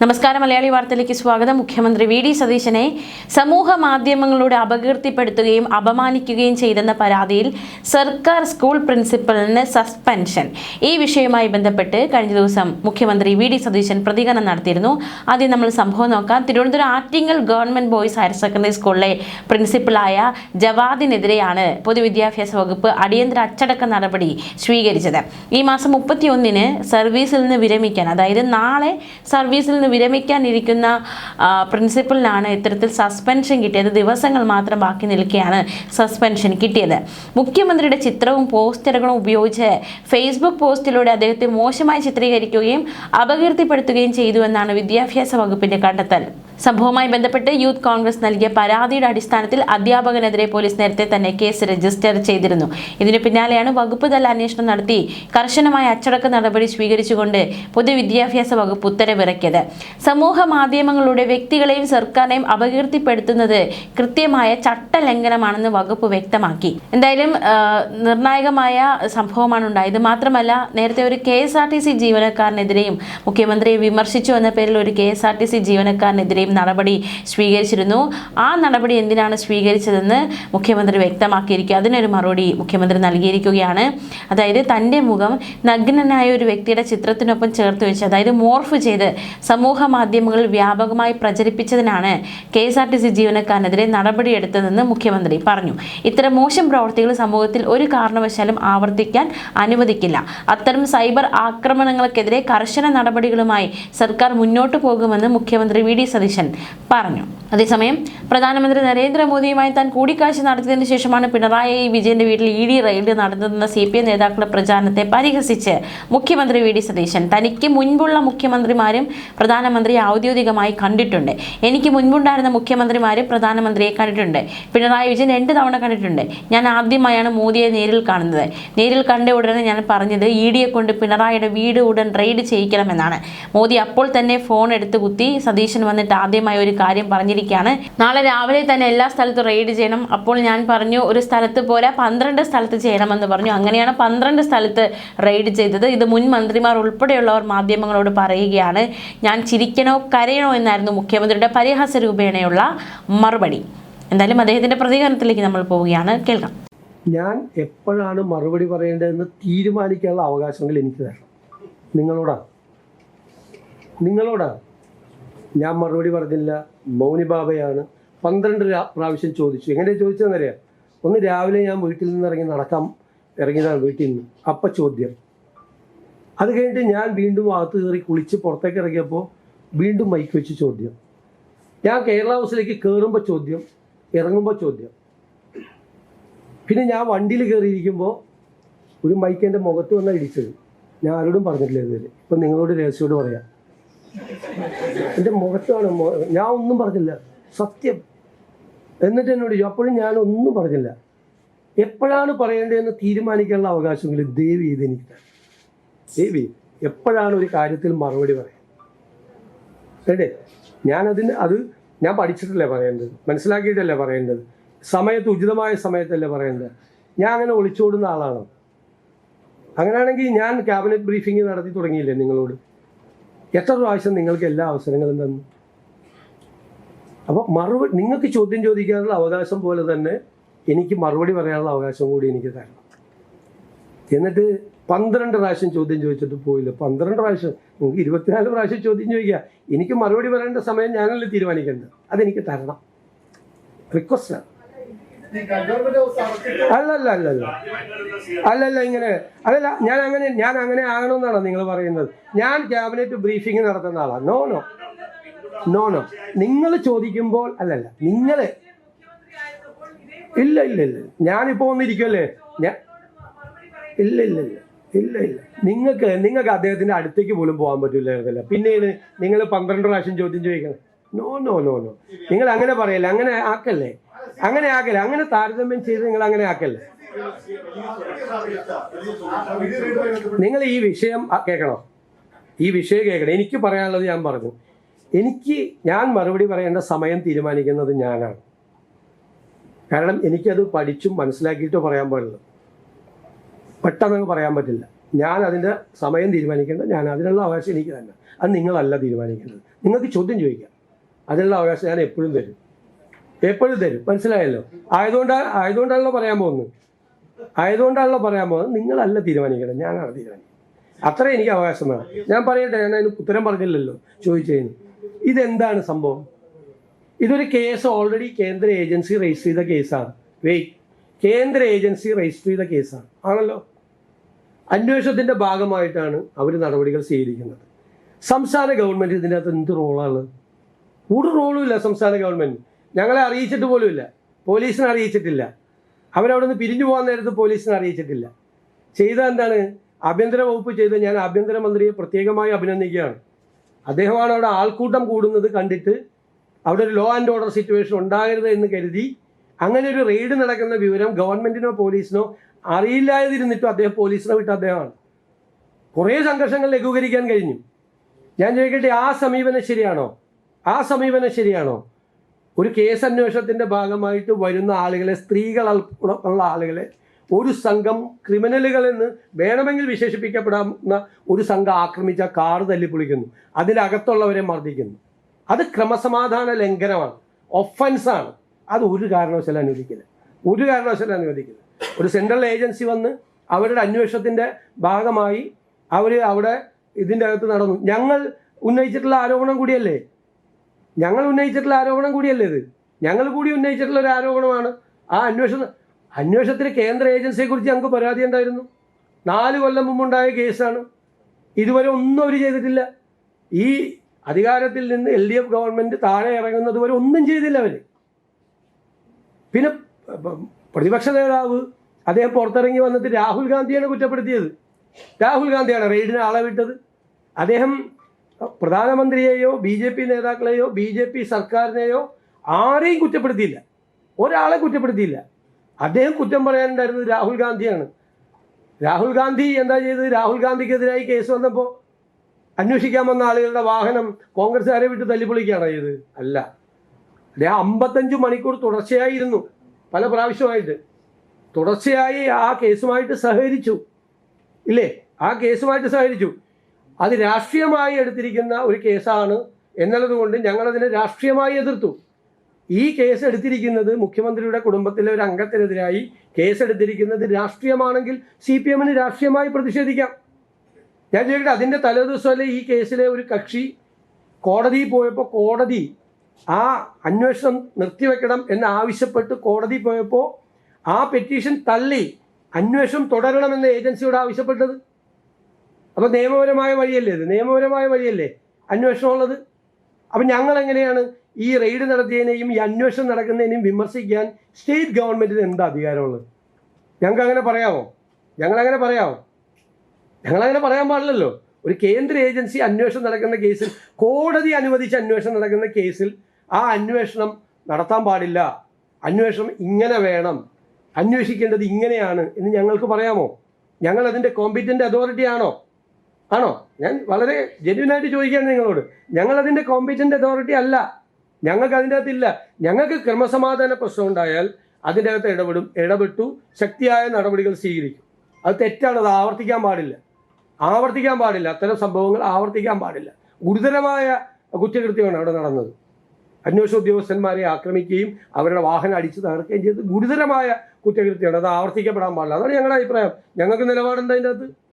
നമസ്കാരം. മലയാളി വാർത്തയിലേക്ക് സ്വാഗതം. മുഖ്യമന്ത്രി വി ഡി സതീശനെ സമൂഹ മാധ്യമങ്ങളിലൂടെ അപകീർത്തിപ്പെടുത്തുകയും അപമാനിക്കുകയും ചെയ്തെന്ന പരാതിയിൽ സർക്കാർ സ്കൂൾ പ്രിൻസിപ്പലിന് സസ്പെൻഷൻ. ഈ വിഷയവുമായി ബന്ധപ്പെട്ട് കഴിഞ്ഞ ദിവസം മുഖ്യമന്ത്രി വി ഡി സതീശൻ പ്രതികരണം നടത്തിയിരുന്നു. ആദ്യം നമ്മൾ സംഭവം നോക്കാം. Thiruvananthapuram Attingal government boys higher secondary സ്കൂളിലെ പ്രിൻസിപ്പലായ ജവാദിനെതിരെയാണ് പൊതുവിദ്യാഭ്യാസ വകുപ്പ് അടിയന്തര അച്ചടക്ക നടപടി സ്വീകരിച്ചത്. ഈ മാസം 31-ന് സർവീസിൽ നിന്ന് വിരമിക്കാൻ, അതായത് നാളെ സർവീസിൽ നിന്ന് വിരമിക്കാനിരിക്കുന്ന പ്രിൻസിപ്പലിനാണ് ഇത്തരത്തിൽ സസ്പെൻഷൻ കിട്ടിയത്. ദിവസങ്ങൾ മാത്രം ബാക്കി നിൽക്കെയാണ് സസ്പെൻഷൻ കിട്ടിയത്. മുഖ്യമന്ത്രിയുടെ ചിത്രവും പോസ്റ്ററുകളും ഉപയോഗിച്ച് ഫേസ്ബുക്ക് പോസ്റ്റിലൂടെ അദ്ദേഹത്തെ മോശമായി ചിത്രീകരിക്കുകയും അപകീർത്തിപ്പെടുത്തുകയും ചെയ്തുവെന്നാണ് വിദ്യാഭ്യാസ വകുപ്പിന്റെ കണ്ടെത്തൽ. സംഭവവുമായി ബന്ധപ്പെട്ട് യൂത്ത് കോൺഗ്രസ് നൽകിയ പരാതിയുടെ അടിസ്ഥാനത്തിൽ അധ്യാപകനെതിരെ പോലീസ് നേരത്തെ തന്നെ കേസ് രജിസ്റ്റർ ചെയ്തിരുന്നു. ഇതിനു പിന്നാലെയാണ് വകുപ്പ് തല അന്വേഷണം നടത്തി കർശനമായ അച്ചടക്ക നടപടി സ്വീകരിച്ചുകൊണ്ട് പൊതുവിദ്യാഭ്യാസ വകുപ്പ് ഉത്തരവിറക്കിയത്. സമൂഹ മാധ്യമങ്ങളുടെ വ്യക്തികളെയും സർക്കാരിനെയും അപകീർത്തിപ്പെടുത്തുന്നത് കൃത്യമായ ചട്ടലംഘനമാണെന്ന് വകുപ്പ് വ്യക്തമാക്കി. എന്തായാലും നിർണായകമായ സംഭവമാണ് ഉണ്ടായത്. മാത്രമല്ല, നേരത്തെ ഒരു KSRTC ജീവനക്കാരനെതിരെയും മുഖ്യമന്ത്രിയെ വിമർശിച്ചു എന്ന പേരിൽ ഒരു KSRTC ജീവനക്കാരനെതിരെയും നടപടി സ്വീകരിച്ചിരുന്നു. ആ നടപടി എന്തിനാണ് സ്വീകരിച്ചതെന്ന് മുഖ്യമന്ത്രി വ്യക്തമാക്കിയിരിക്കുക. അതിനൊരു മറുപടി മുഖ്യമന്ത്രി നൽകിയിരിക്കുകയാണ്. അതായത് തൻ്റെ മുഖം നഗ്നനായ ഒരു വ്യക്തിയുടെ ചിത്രത്തിനൊപ്പം ചേർത്ത് വെച്ച്, അതായത് മോർഫ് ചെയ്ത് സമൂഹ മാധ്യമങ്ങളിൽ വ്യാപകമായി പ്രചരിപ്പിച്ചതിനാണ് KSRTC ജീവനക്കാരനെതിരെ നടപടിയെടുത്തതെന്ന് മുഖ്യമന്ത്രി പറഞ്ഞു. ഇത്തരം മോശം പ്രവർത്തികൾ സമൂഹത്തിൽ ഒരു കാരണവശാലും ആവർത്തിക്കാൻ അനുവദിക്കില്ല. അത്തരം സൈബർ ആക്രമണങ്ങൾക്കെതിരെ കർശന നടപടികളുമായി സർക്കാർ മുന്നോട്ട് പോകുമെന്ന് മുഖ്യമന്ത്രി വി ഡി സതീശൻ പറഞ്ഞു. അതേസമയം പ്രധാനമന്ത്രി നരേന്ദ്രമോദിയുമായി താൻ കൂടിക്കാഴ്ച നടത്തിയതിനു ശേഷമാണ് പിണറായി വിജയന്റെ വീട്ടിൽ ED റെയ്ഡ് നടന്നതെന്ന CPM നേതാക്കളുടെ പ്രചാരണത്തെ പരിഹസിച്ച് മുഖ്യമന്ത്രി വി ഡി സതീശൻ, തനിക്ക് മുൻപുള്ള മുഖ്യമന്ത്രിമാരും പ്രധാനമന്ത്രിയെ ഔദ്യോഗികമായി കണ്ടിട്ടുണ്ട്. എനിക്ക് മുൻപുണ്ടായിരുന്ന മുഖ്യമന്ത്രിമാരും പ്രധാനമന്ത്രിയെ കണ്ടിട്ടുണ്ട്. പിണറായി വിജയൻ 2 തവണ കണ്ടിട്ടുണ്ട്. ഞാൻ ആദ്യമായാണ് മോദിയെ നേരിൽ കാണുന്നത്. നേരിൽ കണ്ട ഉടനെ ഞാൻ പറഞ്ഞത് EDയെ കൊണ്ട് പിണറായിയുടെ വീട് ഉടൻ റെയ്ഡ് ചെയ്യിക്കണമെന്നാണ്. മോദി അപ്പോൾ തന്നെ ഫോൺ എടുത്ത് കുത്തി. സതീശൻ വന്നിട്ട് ആദ്യമായി ഒരു കാര്യം പറഞ്ഞിരിക്കുകയാണ്. നാളെ രാവിലെ തന്നെ എല്ലാ സ്ഥലത്തും റെയ്ഡ് ചെയ്യണം. അപ്പോൾ ഞാൻ പറഞ്ഞു, ഒരു സ്ഥലത്ത് പോരാ, 12 സ്ഥലത്ത് ചെയ്യണമെന്ന് പറഞ്ഞു. അങ്ങനെയാണ് 12 സ്ഥലത്ത് റെയ്ഡ് ചെയ്തത്. ഇത് മുൻ മന്ത്രിമാർ ഉൾപ്പെടെയുള്ളവർ മാധ്യമങ്ങളോട് പറയുകയാണ്. ഞാൻ ചിരിക്കണോ കരയണോ എന്നായിരുന്നു മുഖ്യമന്ത്രിയുടെ പരിഹാസ രൂപേണയുള്ള മറുപടി. എന്തായാലും അദ്ദേഹത്തിന്റെ പ്രതികരണത്തിലേക്ക് നമ്മൾ പോവുകയാണ്. കേൾക്കാം. ഞാൻ എപ്പോഴാണ് മറുപടി പറയേണ്ടതെന്ന് തീരുമാനിക്കാനുള്ള അവകാശങ്ങൾ എനിക്ക് തരണം. നിങ്ങളോടാണ്. ഞാൻ മറുപടി പറഞ്ഞില്ല, മൗനി ബാബയാണ്. 12 പ്രാവശ്യം ചോദിച്ചു. എങ്ങനെ ചോദിച്ചതെന്നറിയാം? ഒന്ന് രാവിലെ ഞാൻ വീട്ടിൽ നിന്ന് ഇറങ്ങിയതാണ് വീട്ടിൽ നിന്ന്. അപ്പം ചോദ്യം. അത് കഴിഞ്ഞിട്ട് ഞാൻ വീണ്ടും അകത്ത് കയറി കുളിച്ച് പുറത്തേക്ക് ഇറങ്ങിയപ്പോൾ വീണ്ടും മൈക്ക് വെച്ച് ചോദ്യം. ഞാൻ കേരള ഹൗസിലേക്ക് കയറുമ്പോൾ ചോദ്യം, ഇറങ്ങുമ്പോൾ ചോദ്യം. പിന്നെ ഞാൻ വണ്ടിയിൽ കയറിയിരിക്കുമ്പോൾ ഒരു മൈക്ക് എൻ്റെ മുഖത്ത് വന്നാൽ ഇടിച്ചത്. ഞാൻ ആരോടും പറഞ്ഞിട്ടില്ല ഇതുവരെ. ഇപ്പം നിങ്ങളോട് രഹസ്യയോട് പറയാം. എൻ്റെ മുഖത്താണ്. ഞാൻ ഒന്നും പറഞ്ഞില്ല, സത്യം. എന്നിട്ട് എന്നോട് അപ്പോഴും ഞാൻ ഒന്നും പറഞ്ഞില്ല. എപ്പോഴാണ് പറയേണ്ടതെന്ന് തീരുമാനിക്കാനുള്ള അവകാശങ്ങൾ ദയവ് ചെയ്ത് എനിക്ക് ദേവി. എപ്പോഴാണ് ഒരു കാര്യത്തിൽ മറുപടി പറയാം? അല്ലേ? അത് ഞാൻ പഠിച്ചിട്ടല്ലേ പറയേണ്ടത്, മനസ്സിലാക്കിയിട്ടല്ലേ പറയേണ്ടത്, ഉചിതമായ സമയത്തല്ലേ പറയേണ്ടത്. ഞാൻ അങ്ങനെ ഒളിച്ചോടുന്ന ആളാണ്. അങ്ങനെയാണെങ്കിൽ ഞാൻ ക്യാബിനറ്റ് ബ്രീഫിംഗ് നടത്തി തുടങ്ങിയില്ലേ നിങ്ങളോട്? എത്ര പ്രാവശ്യം നിങ്ങൾക്ക് എല്ലാ അവസരങ്ങളും തന്നു? അപ്പോൾ നിങ്ങൾക്ക് ചോദ്യം ചോദിക്കാനുള്ള അവകാശം പോലെ തന്നെ എനിക്ക് മറുപടി പറയാനുള്ള അവകാശം കൂടി എനിക്ക് തരണം. എന്നിട്ട് 12 പ്രാവശ്യം ചോദ്യം ചോദിച്ചിട്ട് പോയില്ല. 12 പ്രാവശ്യം, നിങ്ങൾക്ക് 24 പ്രാവശ്യം ചോദ്യം ചോദിക്കുക. എനിക്ക് മറുപടി പറയേണ്ട സമയം ഞാനല്ലേ തീരുമാനിക്കേണ്ടത്. അതെനിക്ക് തരണം. റിക്വസ്റ്റാണ്. അല്ലല്ല ഇങ്ങനെ അതല്ല. ഞാൻ അങ്ങനെ ആകണമെന്നാണോ നിങ്ങൾ പറയുന്നത്? ഞാൻ ക്യാബിനറ്റ് ബ്രീഫിംഗ് നടത്തുന്ന ആളാണ്. നോ. നിങ്ങൾ ചോദിക്കുമ്പോൾ അല്ലല്ല, നിങ്ങൾ ഇല്ല ഞാനിപ്പോ വന്നിരിക്കുമല്ലേ. ഇല്ല നിങ്ങൾക്ക് അദ്ദേഹത്തിന്റെ അടുത്തേക്ക് പോലും പോകാൻ പറ്റില്ല. പിന്നെയാണ് നിങ്ങൾ 12 പ്രാവശ്യം ചോദ്യം ചോദിക്കണം. നോ. നിങ്ങൾ അങ്ങനെ പറയല്ലേ, അങ്ങനെ ആക്കല്ലേ, അങ്ങനെ താരതമ്യം ചെയ്ത് നിങ്ങൾ അങ്ങനെ ആക്കല്ലേ. നിങ്ങൾ ഈ വിഷയം കേൾക്കണം. എനിക്ക് പറയാനുള്ളത് ഞാൻ പറഞ്ഞു. ഞാൻ മറുപടി പറയേണ്ട സമയം തീരുമാനിക്കുന്നത് ഞാനാണ്. കാരണം എനിക്കത് പഠിച്ചും മനസ്സിലാക്കിയിട്ടോ പറയാൻ പാടില്ല. പെട്ടെന്ന് പറയാൻ പറ്റില്ല. ഞാൻ അതിൻ്റെ സമയം തീരുമാനിക്കേണ്ടത്, ഞാൻ അതിനുള്ള അവകാശം എനിക്ക് തന്നെ. അത് നിങ്ങളല്ല തീരുമാനിക്കേണ്ടത്. നിങ്ങൾക്ക് ചോദ്യം ചോദിക്കാം, അതിനുള്ള അവകാശം ഞാൻ എപ്പോഴും തരും, എപ്പോഴും തരും. മനസ്സിലായല്ലോ? ആയതുകൊണ്ടാണല്ലോ പറയാൻ പോകുന്നത്, നിങ്ങളല്ല തീരുമാനിക്കേണ്ടത്, ഞാനാണ് തീരുമാനിക്കുന്നത്. അത്ര എനിക്ക് അവകാശം വേണം. ഞാൻ പറയട്ടെ, ഞാൻ അതിന് ഉത്തരം പറഞ്ഞില്ലല്ലോ ചോദിച്ചതിന്. ഇതെന്താണ് സംഭവം? ഇതൊരു കേസ് ഓൾറെഡി കേന്ദ്ര ഏജൻസി രജിസ്റ്റർ ചെയ്ത കേസാണ്. കേന്ദ്ര ഏജൻസി രജിസ്റ്റർ ചെയ്ത കേസാണ് ആണല്ലോ. അന്വേഷണത്തിൻ്റെ ഭാഗമായിട്ടാണ് അവർ നടപടികൾ സ്വീകരിക്കുന്നത്. സംസ്ഥാന ഗവൺമെൻറ് ഇതിൻ്റെ അകത്ത് എന്ത് റോളാണ്? ഒരു റോളും ഇല്ല സംസ്ഥാന ഗവൺമെൻറ്. ഞങ്ങളെ അറിയിച്ചിട്ട് പോലുമില്ല, പോലീസിനെ അറിയിച്ചിട്ടില്ല. അവരവിടെ നിന്ന് പിരിഞ്ഞു പോകാൻ നേരത്ത് പോലീസിനെ അറിയിച്ചിട്ടില്ല. ചെയ്ത എന്താണ്? ആഭ്യന്തര വകുപ്പ് ചെയ്ത് ഞാൻ ആഭ്യന്തരമന്ത്രിയെ പ്രത്യേകമായി അഭിനന്ദിക്കുകയാണ്. അദ്ദേഹമാണ് അവിടെ ആൾക്കൂട്ടം കൂടുന്നത് കണ്ടിട്ട് അവിടെ ഒരു ലോ ആൻഡ് ഓർഡർ സിറ്റുവേഷൻ ഉണ്ടാകരുത് എന്ന് കരുതി അങ്ങനെ ഒരു റെയ്ഡ് നടക്കുന്ന വിവരം ഗവൺമെൻറ്റിനോ പോലീസിനോ അറിയില്ലാതിരുന്നിട്ടും അദ്ദേഹം പോലീസിനെ വിട്ട അദ്ദേഹമാണ്. കുറേ സംഘർഷങ്ങൾ ലഘൂകരിക്കാൻ കഴിഞ്ഞു. ഞാൻ ചോദിക്കട്ടെ, ആ സമീപനം ശരിയാണോ? ഒരു കേസ് അന്വേഷണത്തിൻ്റെ ഭാഗമായിട്ട് വരുന്ന ആളുകളെ, സ്ത്രീകൾ ഉള്ള ആളുകളെ ഒരു സംഘം ക്രിമിനലുകളെന്ന് വേണമെങ്കിൽ വിശേഷിപ്പിക്കപ്പെടാവുന്ന ഒരു സംഘം ആക്രമിച്ച കാർ തല്ലിപ്പൊളിക്കുന്നു, അതിനകത്തുള്ളവരെ മർദ്ദിക്കുന്നു. അത് ക്രമസമാധാന ലംഘനമാണ്, ഒഫൻസാണ്. അത് ഒരു കാരണവശാലും അനുവദിക്കില്ല. ഒരു സെൻട്രൽ ഏജൻസി വന്ന് അവരുടെ അന്വേഷണത്തിൻ്റെ ഭാഗമായി അവർ അവിടെ ഇതിൻ്റെ അകത്ത് നടന്നു. ഞങ്ങൾ ഉന്നയിച്ചിട്ടുള്ള ആരോപണം കൂടിയല്ലേ ഇത്? ഞങ്ങൾ കൂടി ഉന്നയിച്ചിട്ടുള്ള ഒരു ആരോപണമാണ്. ആ അന്വേഷണത്തിന് കേന്ദ്ര ഏജൻസിയെക്കുറിച്ച് ഞങ്ങൾക്ക് പരാതി ഉണ്ടായിരുന്നു. 4 കൊല്ലം മുമ്പുണ്ടായ കേസാണ്. ഇതുവരെ ഒന്നും അവർ ചെയ്തിട്ടില്ല. ഈ അധികാരത്തിൽ നിന്ന് LDF ഗവൺമെൻറ് താഴെ ഇറങ്ങുന്നത് വരെ ഒന്നും ചെയ്തില്ല അവർ. പിന്നെ പ്രതിപക്ഷ നേതാവ് അദ്ദേഹം പുറത്തിറങ്ങി വന്നിട്ട് രാഹുൽ ഗാന്ധിയാണ് കുറ്റപ്പെടുത്തിയത്. രാഹുൽ ഗാന്ധിയാണ് റെയ്ഡിന് ആളെ വിട്ടത്. അദ്ദേഹം പ്രധാനമന്ത്രിയെയോ BJP നേതാക്കളെയോ BJP സർക്കാരിനെയോ ആരെയും കുറ്റപ്പെടുത്തിയില്ല, ഒരാളെ കുറ്റപ്പെടുത്തിയില്ല. അദ്ദേഹം കുറ്റം പറയാനുണ്ടായിരുന്നത് രാഹുൽ ഗാന്ധിയാണ്. രാഹുൽ ഗാന്ധി എന്താ ചെയ്തത്? രാഹുൽ ഗാന്ധിക്കെതിരായി കേസ് വന്നപ്പോൾ അന്വേഷിക്കാൻ വന്ന ആളുകളുടെ വാഹനം കോൺഗ്രസ്സുകാരെ വിട്ട് തല്ലിപ്പൊളിക്കുകയാണോ ചെയ്തത്? അല്ല. അദ്ദേഹം 55 മണിക്കൂർ തുടർച്ചയായിരുന്നു, പല പ്രാവശ്യമായിട്ട് തുടർച്ചയായി ആ കേസുമായിട്ട് സഹകരിച്ചു. അത് രാഷ്ട്രീയമായി എടുത്തിരിക്കുന്ന ഒരു കേസാണ് എന്നുള്ളത് കൊണ്ട് ഞങ്ങളതിനെ രാഷ്ട്രീയമായി എതിർത്തു. ഈ കേസ് എടുത്തിരിക്കുന്നത് മുഖ്യമന്ത്രിയുടെ കുടുംബത്തിലെ ഒരു അംഗത്തിനെതിരായി കേസെടുത്തിരിക്കുന്നത് രാഷ്ട്രീയമാണെങ്കിൽ CPM-ന് രാഷ്ട്രീയമായി പ്രതിഷേധിക്കാം. ഞാൻ ചോദിക്കട്ടെ, അതിൻ്റെ തലേദിവസമല്ലേ ഈ കേസിലെ ഒരു കക്ഷി കോടതിയിൽ പോയപ്പോൾ കോടതി ആ അന്വേഷണം നിർത്തിവെക്കണം എന്ന് ആവശ്യപ്പെട്ട് കോടതി പോയപ്പോൾ ആ പെറ്റീഷൻ തള്ളി അന്വേഷണം തുടരണമെന്ന് ഏജൻസിയോട് ആവശ്യപ്പെട്ടത്? അപ്പോൾ നിയമപരമായ വഴിയല്ലേ അന്വേഷണം ഉള്ളത്? അപ്പം ഞങ്ങൾ എങ്ങനെയാണ് ഈ റെയ്ഡ് നടത്തിയതിനെയും ഈ അന്വേഷണം നടക്കുന്നതിനെയും വിമർശിക്കാൻ സ്റ്റേറ്റ് ഗവൺമെൻറ്റിന് എന്താ അധികാരമുള്ളത്? ഞങ്ങളങ്ങനെ പറയാൻ പാടില്ലല്ലോ. ഒരു കേന്ദ്ര ഏജൻസി അന്വേഷണം നടക്കുന്ന കേസിൽ, കോടതി അനുവദിച്ച അന്വേഷണം നടക്കുന്ന കേസിൽ ആ അന്വേഷണം നടത്താൻ പാടില്ല, അന്വേഷണം ഇങ്ങനെ വേണം, അന്വേഷിക്കേണ്ടത് ഇങ്ങനെയാണ് എന്ന് ഞങ്ങൾക്ക് പറയാമോ? ഞങ്ങൾ അതിൻ്റെ കോമ്പീറ്റൻ്റ് അതോറിറ്റി ആണോ? ഞാൻ വളരെ ജെന്യുവനായിട്ട് ചോദിക്കുകയാണ് നിങ്ങളോട്. ഞങ്ങളതിൻ്റെ കോമ്പീറ്റൻ്റ് അതോറിറ്റി അല്ല. ഞങ്ങൾക്ക് അതിൻ്റെ അകത്തില്ല. ഞങ്ങൾക്ക് ക്രമസമാധാന പ്രശ്നം ഉണ്ടായാൽ അതിൻ്റെ അകത്ത് ഇടപെട്ടു ശക്തിയായ നടപടികൾ സ്വീകരിക്കും. അത് തെറ്റാണ്, അത് ആവർത്തിക്കാൻ പാടില്ല. അത്തരം സംഭവങ്ങൾ ആവർത്തിക്കാൻ പാടില്ല. ഗുരുതരമായ കുറ്റകൃത്യമാണ് അവിടെ നടന്നത്. അന്വേഷണ ഉദ്യോഗസ്ഥന്മാരെ ആക്രമിക്കുകയും അവരുടെ വാഹനം അടിച്ചു തകർക്കുകയും ചെയ്ത് ഗുരുതരമായ കുറ്റകൃത്യമാണ്. അത് ആവർത്തിക്കപ്പെടാൻ പാടില്ല. അതാണ് ഞങ്ങളുടെ അഭിപ്രായം. ഞങ്ങൾക്ക് നിലപാടുണ്ട് അതിൻ്റെ അകത്ത്.